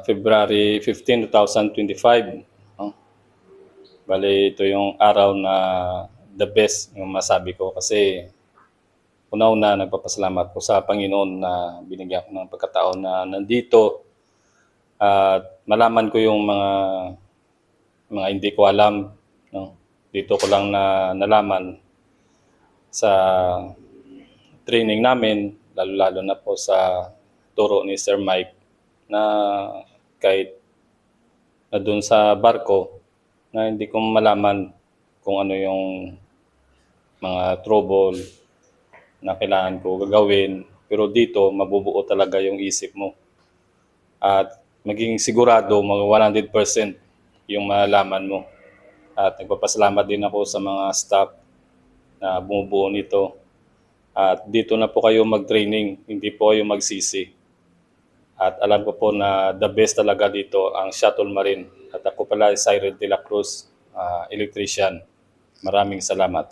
February 15, 2025. No? Bali, ito yung araw na the best yung masabi ko kasi una-una nagpapasalamat ko sa Panginoon na binigyan ko ng pagkataon na nandito at malaman ko yung mga hindi ko alam. No? Dito ko lang na nalaman sa training namin, lalo-lalo na po sa turo ni Sir Mike na kahit na doon sa barko na hindi ko malaman kung ano yung mga trouble na kailangan ko gagawin. Pero dito, mabubuo talaga yung isip mo. At maging sigurado, mga 100% yung malalaman mo. At nagpapasalamat din ako sa mga staff na bumubuo nito. At dito na po kayo mag-training, hindi po kayo magsisi. At alam ko po na the best talaga dito ang Shuttle Marine. At ako pala Cyril de la Cruz, electrician. Maraming salamat.